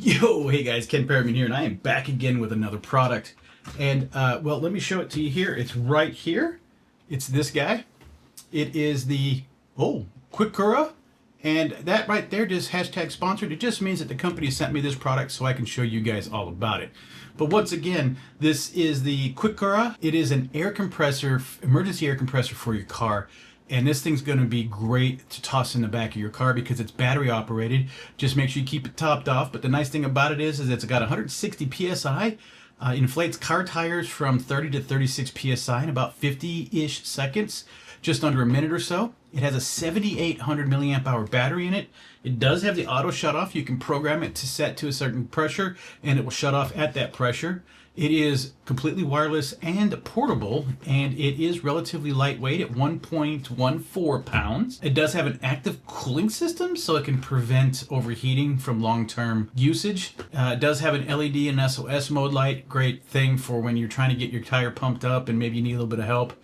Yo, hey guys, Ken Perriman here, and I am back again with another product. And, well, let me show it to you here. It's right here. It's this guy. It is the, Quikra. And that right there, just hashtag sponsored. It just means that the company sent me this product so I can show you guys all about it. But once again, this is the Quikra. It is an air compressor, emergency air compressor for your car. And this thing's going to be great to toss in the back of your car because it's battery operated. Just make sure you keep it topped off. But the nice thing about it is it's got 160 psi. Inflates car tires from 30 to 36 psi in about 50-ish seconds, just under a minute or so. It has a 7,800 milliamp hour battery in it. It does have the auto shut off. You can program it to set to a certain pressure and it will shut off at that pressure. It is completely wireless and portable, and it is relatively lightweight at 1.14 pounds. It does have an active cooling system, so it can prevent overheating from long-term usage. It does have an LED and SOS mode light, great thing for when you're trying to get your tire pumped up and maybe you need a little bit of help.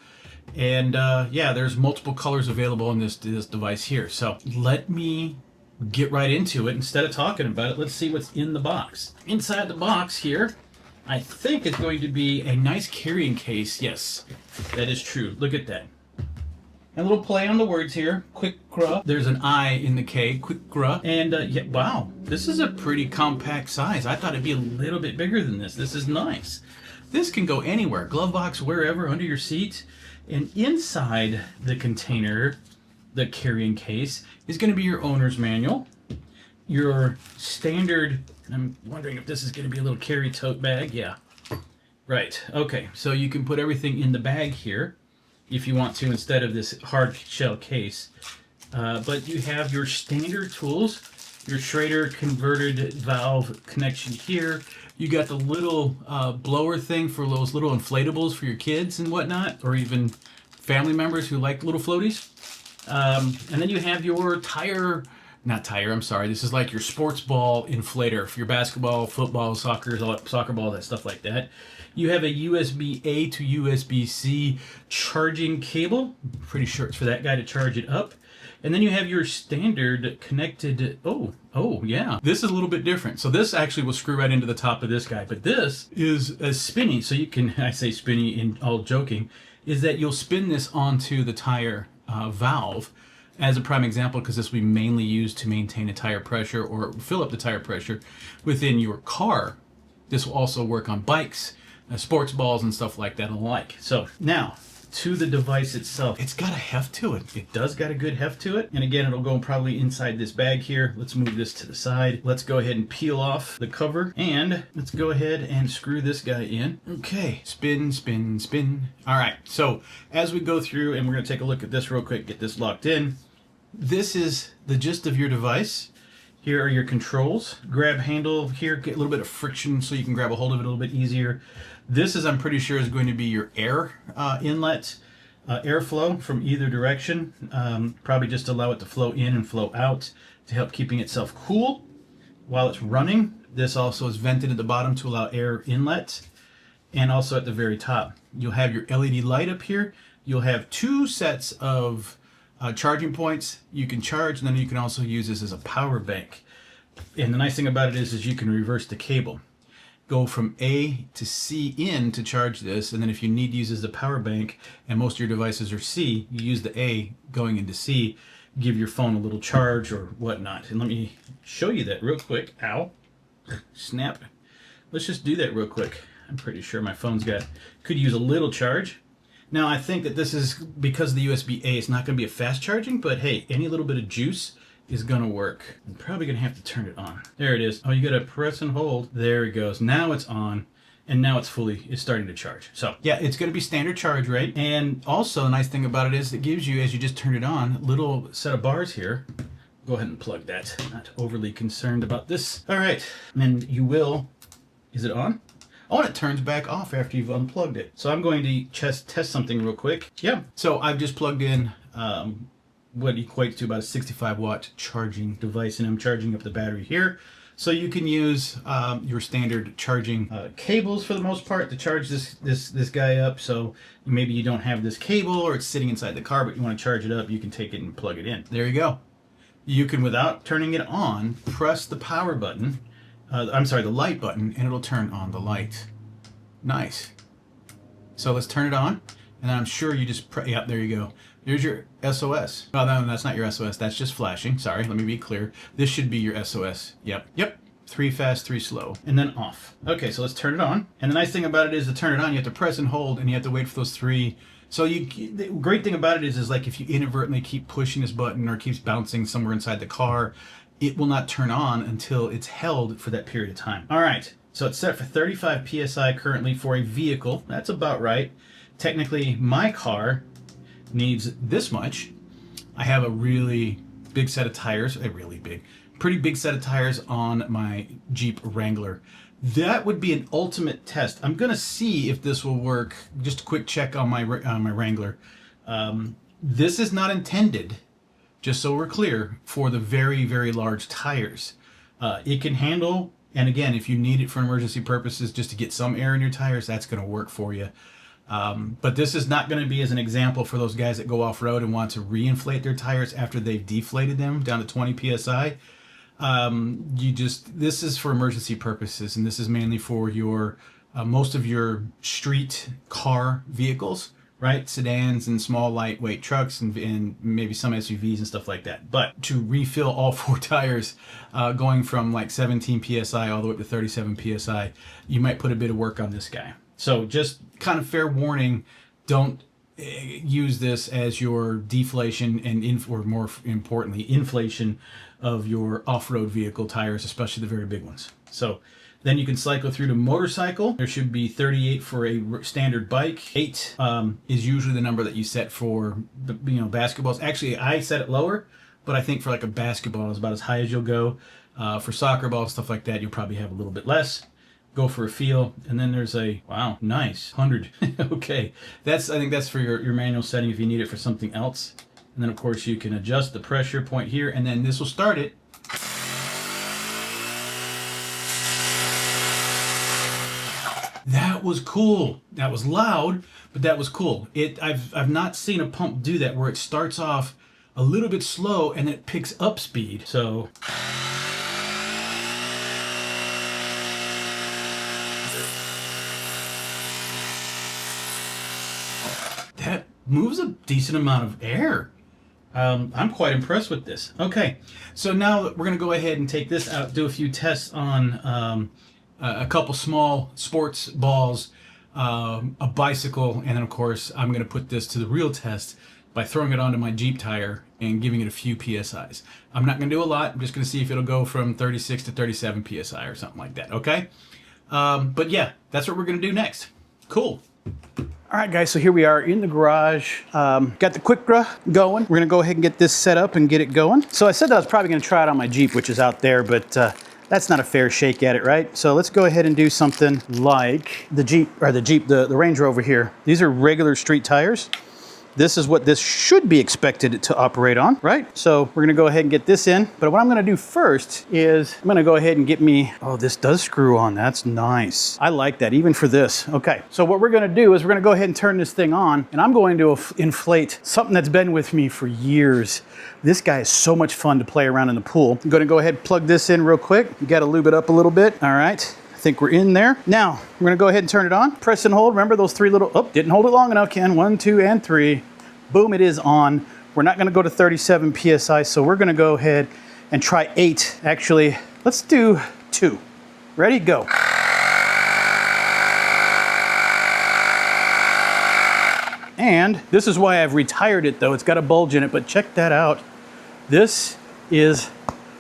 And yeah, there's multiple colors available in this device here. So let me get right into it. Instead of talking about it, let's see what's in the box. Inside the box here, I think it's going to be a nice carrying case. Yes, that is true. Look at that. A little play on the words here. Quikra. There's an I in the K. Quikra. And yeah, wow, this is a pretty compact size. I thought it'd be a little bit bigger than this. This is nice. This can go anywhere. Glove box, wherever, under your seat. And inside the container, the carrying case, is going to be your owner's manual. Your standard, I'm wondering if this is going to be a little carry tote bag. Yeah. Right. Okay. So you can put everything in the bag here if you want to instead of this hard shell case. But you have your standard tools, your Schrader converted valve connection here. You got the little blower thing for those little inflatables for your kids and whatnot, or even family members who like little floaties. And then you have your this is like your sports ball inflator for your basketball, football, soccer ball, that stuff like that. You have a USB-A to USB-C charging cable. Pretty sure it's for that guy to charge it up. And then you have your standard connected, yeah. This is a little bit different. So this actually will screw right into the top of this guy, but this is a spinny. So you can, I say spinny in all joking, is that you'll spin this onto the tire valve as a prime example, because this will be mainly used to maintain a tire pressure or fill up the tire pressure within your car. This will also work on bikes, sports balls, and stuff like that alike. So now, to the device itself. It's got a heft to it. It does got a good heft to it. And again, it'll go probably inside this bag here. Let's move this to the side. Let's go ahead and peel off the cover. And let's go ahead and screw this guy in. Okay, spin, spin, spin. All right, so as we go through, and we're gonna take a look at this real quick, get this locked in. This is the gist of your device. Here are your controls. Grab handle here, get a little bit of friction so you can grab a hold of it a little bit easier. This is, I'm pretty sure, is going to be your air inlet, airflow from either direction. Probably just allow it to flow in and flow out to help keeping itself cool while it's running. This also is vented at the bottom to allow air inlet, and also at the very top. You'll have your LED light up here. You'll have two sets of charging points. You can charge, and then you can also use this as a power bank. And the nice thing about it is you can reverse the cable. Go from A to C in to charge this, and then if you need to use this as a power bank, and most of your devices are C, you use the A going into C, give your phone a little charge or whatnot. And let me show you that real quick. Ow. Snap. Let's just do that real quick. I'm pretty sure my phone's could use a little charge. Now, I think that this is, because of the USB-A, it's not going to be a fast charging, but hey, any little bit of juice is going to work. I'm probably going to have to turn it on. There it is. Oh, you got to press and hold. There it goes. Now it's on, and now it's starting to charge. So yeah, it's going to be standard charge rate. And also, the nice thing about it is it gives you, as you just turn it on, a little set of bars here. Go ahead and plug that. Not overly concerned about this. All right, and you will, is it on? Oh, and it turns back off after you've unplugged it. So I'm going to just test something real quick. Yeah, so I've just plugged in what equates to about a 65 watt charging device, and I'm charging up the battery here. So you can use your standard charging cables for the most part to charge this guy up. So maybe you don't have this cable, or it's sitting inside the car, but you want to charge it up, you can take it and plug it in. There you go. You can, without turning it on, press the power button, I'm sorry, the light button, and it'll turn on the light. Nice. So let's turn it on, and I'm sure you just yeah, there you go. There's your SOS. Oh, no, that's not your SOS. That's just flashing. Sorry, let me be clear. This should be your SOS. Yep. 3 fast, 3 slow, and then off. Okay, so let's turn it on. And the nice thing about it is to turn it on, you have to press and hold, and you have to wait for those 3. So the great thing about it is like if you inadvertently keep pushing this button or keeps bouncing somewhere inside the car, it will not turn on until it's held for that period of time. All right, so it's set for 35 PSI currently for a vehicle. That's about right. Technically, my car needs this much. I have a really big set of tires, pretty big set of tires on my Jeep Wrangler. That would be an ultimate test. I'm gonna see if this will work. Just a quick check on my Wrangler. This is not intended, just so we're clear, for the very, very large tires. It can handle, and again, if you need it for emergency purposes, just to get some air in your tires, that's gonna work for you. But this is not going to be as an example for those guys that go off-road and want to reinflate their tires after they've deflated them down to 20 PSI. This is for emergency purposes, and this is mainly for your most of your street car vehicles, right? Sedans and small lightweight trucks and maybe some SUVs and stuff like that. But to refill all 4 tires, going from like 17 PSI all the way up to 37 PSI, you might put a bit of work on this guy. So just kind of fair warning, don't use this as your deflation and or more importantly, inflation of your off-road vehicle tires, especially the very big ones. So then you can cycle through to motorcycle. There should be 38 for a standard bike. 8 is usually the number that you set for basketballs. Actually, I set it lower, but I think for like a basketball is about as high as you'll go. For soccer balls, stuff like that, you'll probably have a little bit less. Go for a feel, and then there's a, wow, nice, 100. Okay, I think that's for your manual setting if you need it for something else. And then of course you can adjust the pressure point here, and then this will start it. That was cool. That was loud, but that was cool. I've not seen a pump do that where it starts off a little bit slow and it picks up speed. So that moves a decent amount of air. I'm quite impressed with this. Okay, so now we're going to go ahead and take this out, do a few tests on a couple small sports balls, a bicycle, and then of course I'm going to put this to the real test by throwing it onto my Jeep tire and giving it a few PSIs. I'm not going to do a lot. I'm just going to see if it'll go from 36 to 37 PSI or something like that, okay? But yeah, that's what we're going to do next. Cool. All right, guys, so here we are in the garage. Got the Quikra going. We're gonna go ahead and get this set up and get it going. So I said that I was probably gonna try it on my Jeep, which is out there, but that's not a fair shake at it, right? So let's go ahead and do something like the Range Rover here. These are regular street tires. This is what this should be expected to operate on, right? So we're gonna go ahead and get this in. But what I'm gonna do first is I'm gonna go ahead and get me, oh, this does screw on. That's nice. I like that, even for this. Okay, so what we're gonna do is we're gonna go ahead and turn this thing on, and I'm going to inflate something that's been with me for years. This guy is so much fun to play around in the pool. I'm gonna go ahead and plug this in real quick. You gotta lube it up a little bit, all right? I think we're in there. Now, we're gonna go ahead and turn it on. Press and hold. Remember those 3 little, oh, didn't hold it long enough, Ken. 1, 2, and 3. Boom, it is on. We're not gonna go to 37 PSI, so we're gonna go ahead and try 8. Actually, let's do 2. Ready, go. And this is why I've retired it though. It's got a bulge in it, but check that out. This is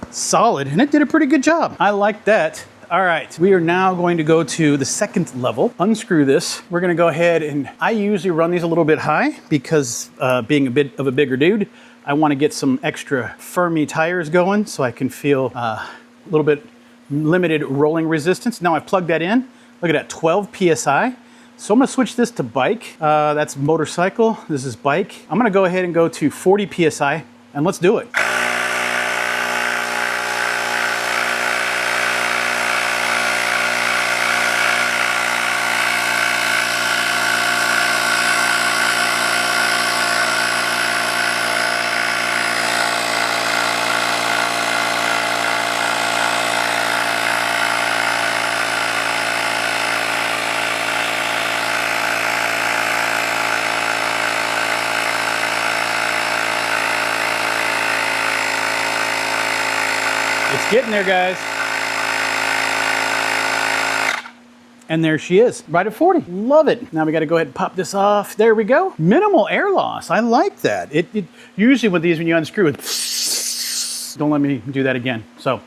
solid, and it did a pretty good job. I like that. All right, we are now going to go to the second level. Unscrew this. We're gonna go ahead and I usually run these a little bit high because being a bit of a bigger dude, I wanna get some extra firmy tires going so I can feel a little bit limited rolling resistance. Now I've plugged that in. Look at that, 12 PSI. So I'm gonna switch this to bike. That's motorcycle, this is bike. I'm gonna go ahead and go to 40 PSI and let's do it. It's getting there, guys. And there she is, right at 40. Love it. Now we got to go ahead and pop this off. There we go. Minimal air loss. I like that. It usually with these, when you unscrew it, don't let me do that again. So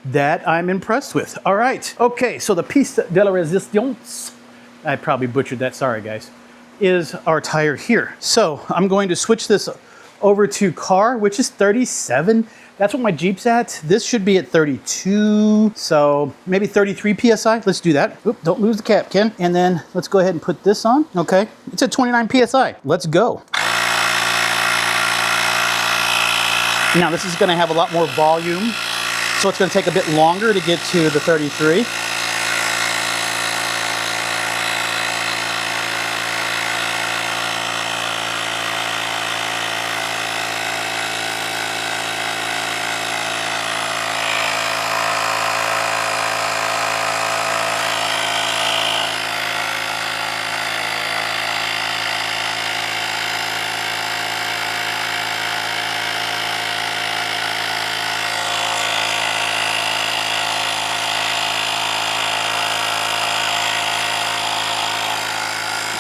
that I'm impressed with. All right. Okay, so the piece de la resistance, I probably butchered that, sorry guys, is our tire here. So I'm going to switch this over to car, which is 37. That's what my Jeep's at. This should be at 32, so maybe 33 PSI. Let's do that. Oop, don't lose the cap, Ken. And then let's go ahead and put this on. Okay, it's at 29 PSI. Let's go. Now this is gonna have a lot more volume, so it's gonna take a bit longer to get to the 33.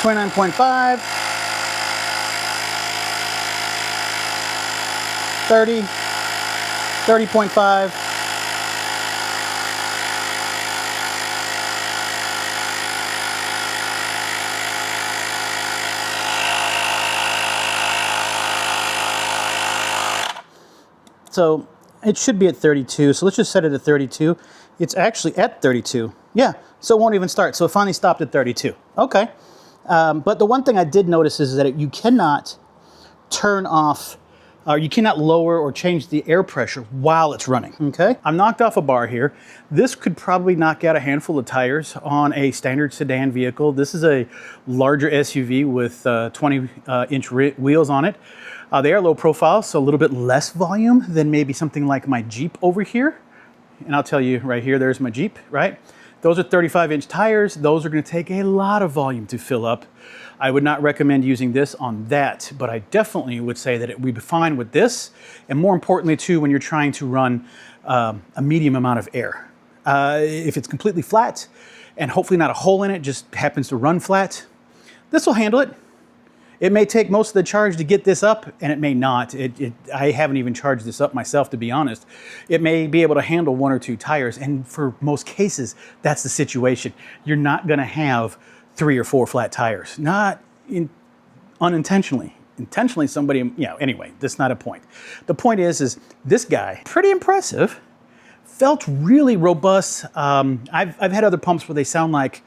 $29.5, 30, 30.5. So it should be at 32. So let's just set it at 32. It's actually at 32. Yeah, so it won't even start. So it finally stopped at 32. Okay. But the one thing I did notice is that you cannot turn off, or you cannot lower or change the air pressure while it's running, okay? I'm knocked off a bar here. This could probably knock out a handful of tires on a standard sedan vehicle. This is a larger SUV with 20-inch wheels on it. They are low profile, so a little bit less volume than maybe something like my Jeep over here. And I'll tell you right here, there's my Jeep, right? Those are 35-inch tires. Those are going to take a lot of volume to fill up. I would not recommend using this on that, but I definitely would say that it would be fine with this. And more importantly, too, when you're trying to run a medium amount of air. If it's completely flat and hopefully not a hole in it, just happens to run flat, this will handle it. It may take most of the charge to get this up, and it may not. I haven't even charged this up myself, to be honest. It may be able to handle 1 or 2 tires, and for most cases, that's the situation. You're not gonna have 3 or 4 flat tires, not unintentionally. Intentionally, somebody, anyway, that's not a point. The point is this guy, pretty impressive, felt really robust. I've had other pumps where they sound like,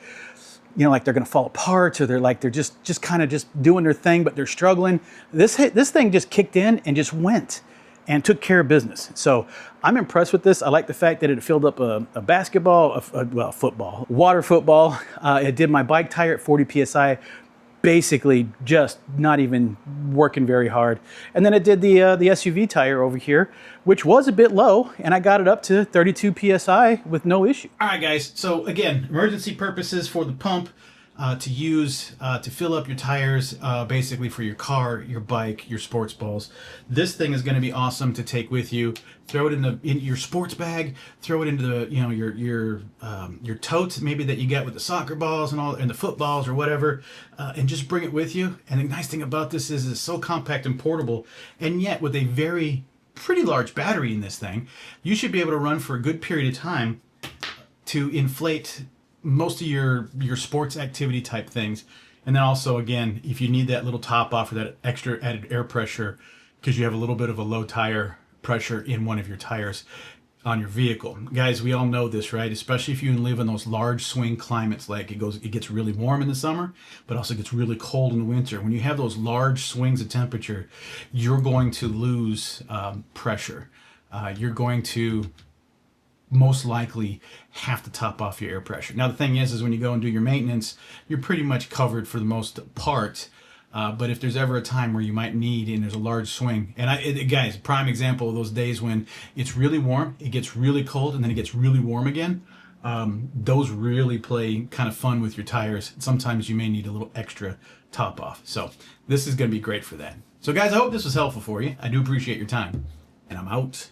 like they're gonna fall apart, or they're just kind of just doing their thing, but they're struggling. This thing just kicked in and just went and took care of business. So I'm impressed with this. I like the fact that it filled up a basketball, football, water football. It did my bike tire at 40 PSI, basically just not even working very hard. And then it did the SUV tire over here, which was a bit low, and I got it up to 32 PSI with no issue. All right, guys. So again, emergency purposes for the pump to use to fill up your tires, basically for your car, your bike, your sports balls. This thing is going to be awesome to take with you. Throw it in your sports bag. Throw it into the your totes maybe that you get with the soccer balls and all, and the footballs or whatever, and just bring it with you. And the nice thing about this is it's so compact and portable, and yet with a pretty large battery in this thing, you should be able to run for a good period of time to inflate most of your sports activity type things. And then also, again, if you need that little top off or that extra added air pressure because you have a little bit of a low tire pressure in one of your tires on your vehicle. Guys, we all know this, right? Especially if you live in those large swing climates, like it gets really warm in the summer, but also gets really cold in the winter. When you have those large swings of temperature, you're going to lose pressure. You're going to most likely have to top off your air pressure. Now, the thing is when you go and do your maintenance, you're pretty much covered for the most part. But if there's ever a time where you might need, and there's a large swing, and guys, prime example of those days when it's really warm, it gets really cold, and then it gets really warm again. Those really play kind of fun with your tires. Sometimes you may need a little extra top off. So this is going to be great for that. So guys, I hope this was helpful for you. I do appreciate your time, and I'm out.